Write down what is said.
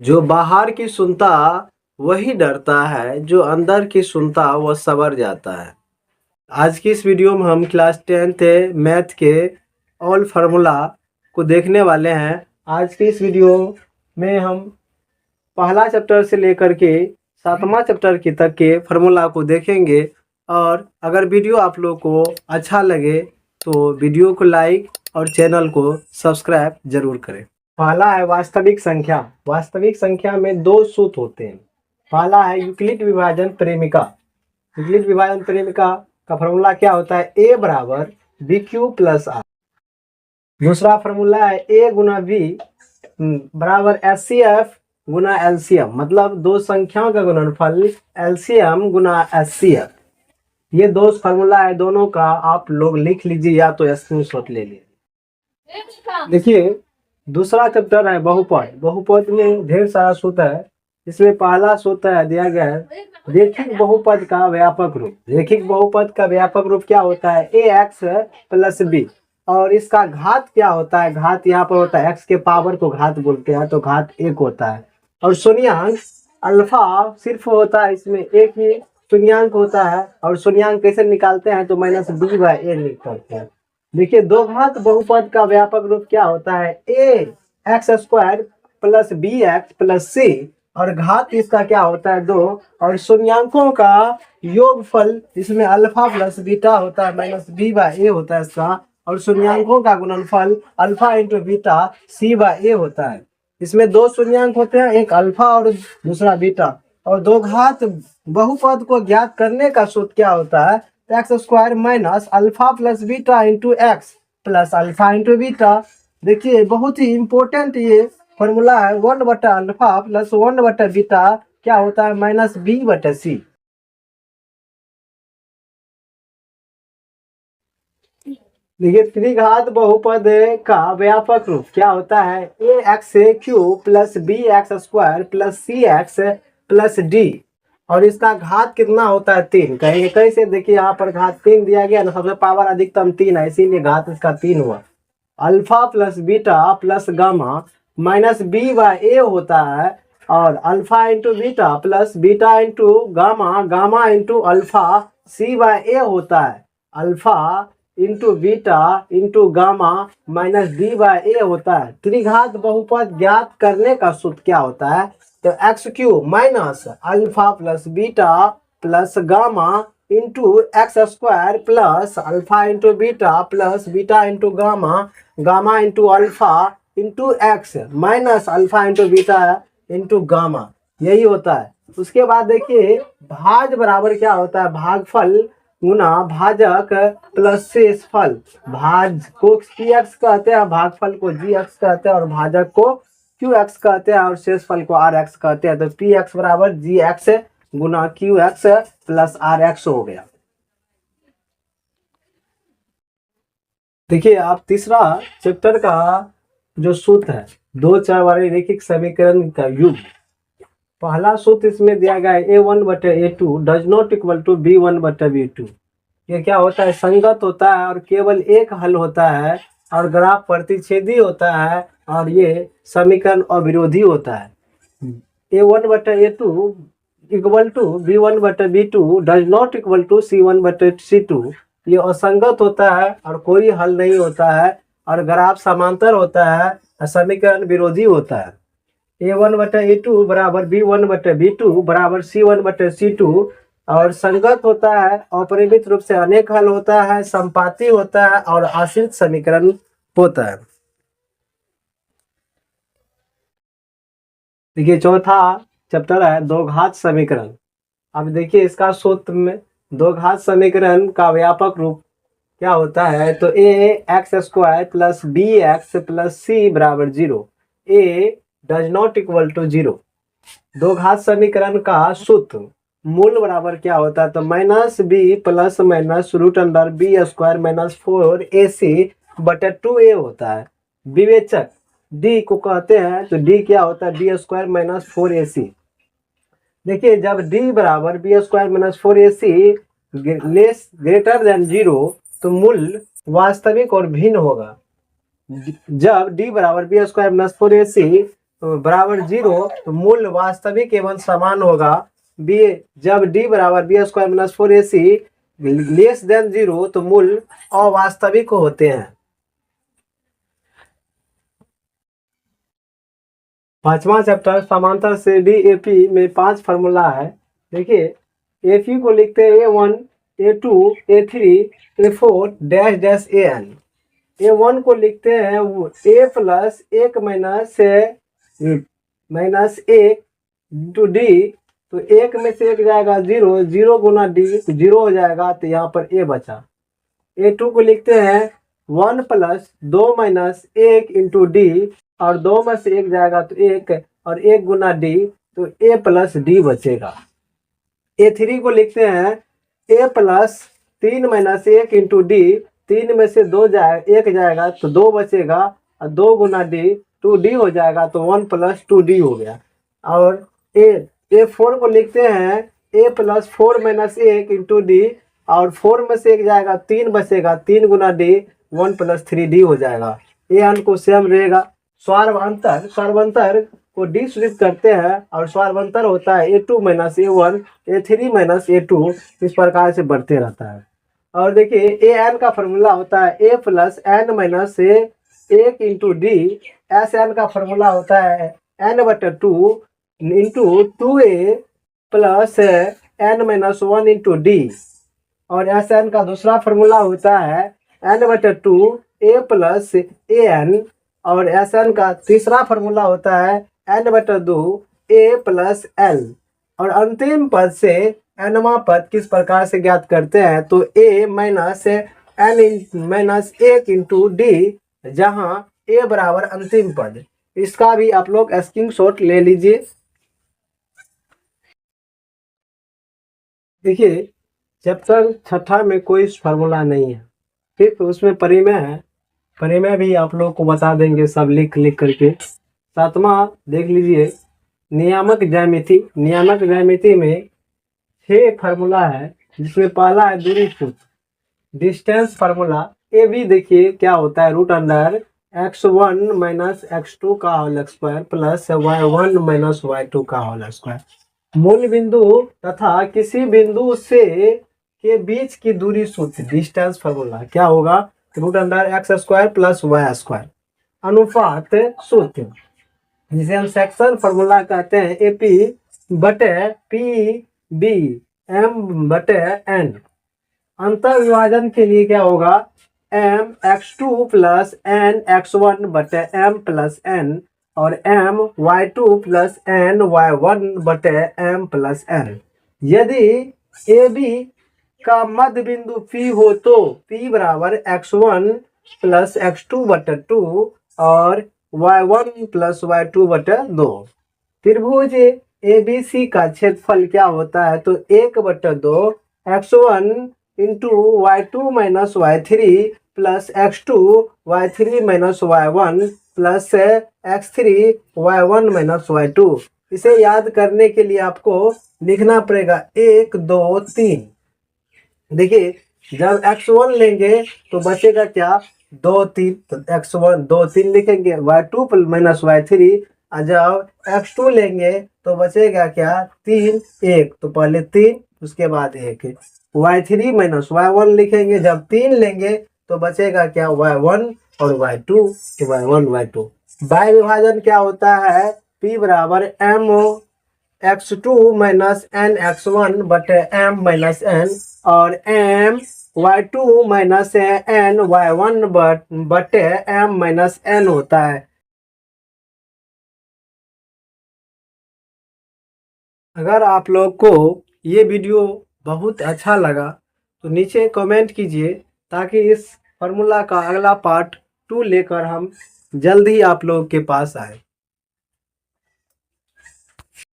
जो बाहर की सुनता वही डरता है, जो अंदर की सुनता वह सवर जाता है। आज की इस वीडियो में हम क्लास 10th मैथ के ऑल फार्मूला को देखने वाले हैं। आज की इस वीडियो में हम पहला चैप्टर से लेकर के 7वां चैप्टर की तक के फार्मूला को देखेंगे। और अगर वीडियो आप लोग को अच्छा लगे तो वीडियो को लाइक और चैनल को सब्सक्राइब जरूर करें। पहला है वास्तविक संख्या। वास्तविक संख्या में दो सूत्र होते हैं। पहला है यूक्लिड विभाजन प्रेमिका। यूक्लिड विभाजन प्रेमिका का फॉर्मूला क्या होता है? ए बराबर बी क्यू प्लस आर। दूसरा फॉर्मूला है ए गुना बी बराबर एस सी एफ गुना एलसीएम, मतलब दो संख्याओं का गुणनफल एलसीएम गुना एचसीएफ। ये दो फॉर्मूला है, दोनों का आप लोग लिख लीजिए या तो स्क्रीनशॉट ले लीजिए। देखिए दूसरा चैप्टर है बहुपद। बहुपद में ढेर सारा सूत्र है। इसमें पहला सूत्र है दिया गया है रेखिक बहुपद का व्यापक रूप। रेखिक बहुपद का व्यापक रूप क्या होता है? ए एक्स प्लस बी, और इसका घात क्या होता है? घात यहाँ पर होता है एक्स के पावर को घात बोलते हैं, तो घात एक होता है। और शून्यांक अल्फा सिर्फ होता है, इसमें एक ही शून्यांक होता है। और शून्यांक कैसे निकालते हैं? तो माइनस बी बाय ए निकालते हैं। देखिए दो घात बहुपद का व्यापक रूप क्या होता है? A X square plus B X plus C, और घात इसका क्या होता है? दो, और शून्यांकों का योगफल इसमें अल्फा प्लस बीटा होता है, माइनस बी बाय ए होता है इसका। और शून्यांकों का गुणनफल alpha into beta C by A होता है। इसमें दो शून्यांक होते हैं, एक अल्फा और दूसरा बीटा। और दो घात बहुपद को ज्ञात करने का सूत्र क्या होता है? X square minus alpha plus beta into x plus alpha into beta. देखिए बहुत ही इंपॉर्टेंट ये फॉर्मूला है। 1/अल्फा प्लस 1/बीटा क्या होता है? Minus b/c। देखिए त्रिघात बहुपद का व्यापक रूप क्या होता है? A X cube plus B X square plus C X plus D, और इसका घात कितना होता है? 3। कहेंगे कैसे? देखिए यहाँ पर घात 3 दिया गया ना, सबसे पावर अधिकतम 3 है, इसीलिए घात इसका 3 हुआ। Alpha plus beta plus gamma minus B by A होता है, और alpha into beta plus beta into gamma gamma into alpha C by A होता है। Alpha into beta into gamma minus D by A होता है। त्रिघात बहुपद ज्ञात करने का सूत्र क्या होता है? तो x cube minus alpha plus beta plus gamma into x square plus alpha into beta plus beta into gamma gamma into alpha into x minus alpha into beta into gamma, यही होता है। उसके बाद देखिए भाज बराबर क्या होता है? भागफल गुना भाजक प्लस शेषफल। भाज को पी एक्स कहते हैं, भागफल को जी एक्स कहते हैं, और भाजक को क्यू एक्स कहते हैं, और शेषफल को आर एक्स कहते हैं। तो पी एक्स बराबर जी एक्स गुना Q X plus R X हो गया। देखिए आप तीसरा चैप्टर का जो सूत्र है दो चर वाले रेखिक समीकरण का युग। पहला सूत्र इसमें दिया गया है a1/a2 does not equal to b1/b2। ये क्या होता है? संगत होता है और केवल एक हल होता है, और ग्राफ प्रतिच्छेदी होता है, और ये समीकरण अविरोधी होता है। a1/a2 equal to b1/b2 does not equal to c1/c2। ये असंगत होता है और कोई हल नहीं होता है, और ग्राफ समांतर होता है, समीकरण विरोधी होता है। a1/a2 बराबर b1/b2 बराबर c1/c2, और संगत होता है, अपरिमित रूप से अनेक हल होता है, संपाती होता है, और आश्रित समीकरण होता है। देखिए चौथा चैप्टर है दो घात समीकरण। अब देखिए इसका सूत्र में दो घात समीकरण का व्यापक रूप क्या होता है? तो A X square plus B X plus C बराबर 0, A does not equal to 0। दो घात समीकरण का सूत्र मूल बराबर क्या होता है? तो minus B plus minus root under B square minus 4ac/2a होता है। विवेचक डी को कहते हैं, तो डी क्या होता है? B square minus 4ac। देखिए जब डी बराबर B square minus 4ac less greater than 0 तो मूल वास्तविक और भिन्न होगा। जब डी बराबर बी स्क्वायर माइनस 4ac बराबर 0 तो मूल वास्तविक एवं समान होगा बी। जब डी बराबर B square minus 4ac less than 0 तो मूल अवास्तविक होते हैं। पांचवा चैप्टर समांतर से डीएपी में 5 फार्मूला है। देखिए एपी को लिखते हैं A1 A2 A3 A4 dash dash AN। A1 को लिखते हैं A plus 1 minus 1 into D, तो 1 में से 1 जाएगा 0, 0 गुना डी तो 0 हो जाएगा, तो यहाँ पर A बचा। A2 को लिखते हैं 1 प्लस 2 माइनस 1 इंटू डी, और 2 में से 1 जाएगा तो 1, और 1 गुना डी तो A प्लस डी बचेगा। A3 को लिखते हैं A plus 3 minus 1 into D, 3 में से 1 जाएगा तो 2 बचेगा, और 2 गुना डी 2D हो जाएगा, तो 1 प्लस 2D हो गया। और A4 को लिखते हैं A plus 4 minus 1 into D, और 4 में से 1 जाएगा 3 बचेगा, 3 गुना डी 1 प्लस 3D हो जाएगा। ये अंक को सेम रहेगा। स्वार्वंतर को डी सूचित करते हैं, और स्वार्वंतर होता है A2 minus A1 A3 minus A2, इस प्रकार से बढ़ते रहता है। और देखिए AN का फॉर्मूला होता है A plus N minus 1 into D. SN का फॉर्मूला होता है n/2 into 2A plus n minus 1 into D. और SN का दूसरा फॉर्मूला होता है n/2 A प्लस AN। और SN का तीसरा फॉर्मूला होता है n/2 A प्लस L। और अंतिम पद से nवां पद किस प्रकार से ज्ञात करते हैं, तो A minus n minus 1 into D, जहाँ A बराबर अंतिम पद। इसका भी आप लोग स्क्रीनशॉट ले लीजिए। देखिए चैप्टर 6 में कोई फार्मूला नहीं है, ठीक, उसमें परिमेय है। परिमेय भी आप लोग को बता देंगे सब लिख करके। 7वां देख लीजिए नियामक ज्यामिति। नियामक ज्यामिति में 6 फार्मूला है, जिसमें पहला है दूरी सूत्र डिस्टेंस फार्मूला। ए भी देखिए क्या होता है, root under x1 minus x2 का whole square plus y1 minus y2 का होल स्क्वायर। मूल बिंदु तथा किसी बिंदु से के बीच की दूरी सूत्र डिस्टेंस फार्मूला क्या होगा, root under X square plus Y square. अनुपात सूत्र जिसे हम सेक्शन फार्मूला कहते हैं AP बटे PB M/N। अंतर विभाजन के लिए क्या होगा, M x2 plus N x1 बटे M प्लस N, और M y2 plus N y1 बटे M प्लस N। यदि AB का मध्य बिंदु P हो तो P बराबर x1 प्लस x2 बटे 2 और y1 प्लस y2 बटे 2। त्रिभुज ABC का क्षेत्रफल क्या होता है, तो 1/2 x1 into y2 minus y3 plus x2 y3 minus y1 plus x3 y1 minus y2। इसे याद करने के लिए आपको लिखना पड़ेगा 1 2 3। देखिए जब x1 लेंगे तो बचेगा क्या, 2 3, तो x1 2 3 लिखेंगे, y2 माइनस y3। और जब x2 लेंगे तो बचेगा क्या, 3 1, तो पहले 3 उसके बाद 1। y3 माइनस y1 लिखेंगे, जब 3 लेंगे तो बचेगा क्या, y1 और y2, तो y1 y2। बाय विभाजन क्या होता है, P बराबर M x2 minus n x1 बटे M माइनस n, और M y2 minus n y1 बटे M माइनस n होता है। अगर आप लोग को ये वीडियो बहुत अच्छा लगा तो नीचे कमेंट कीजिए, ताकि इस फार्मूला का अगला पार्ट 2 लेकर हम जल्द ही आप लोग के पास आए।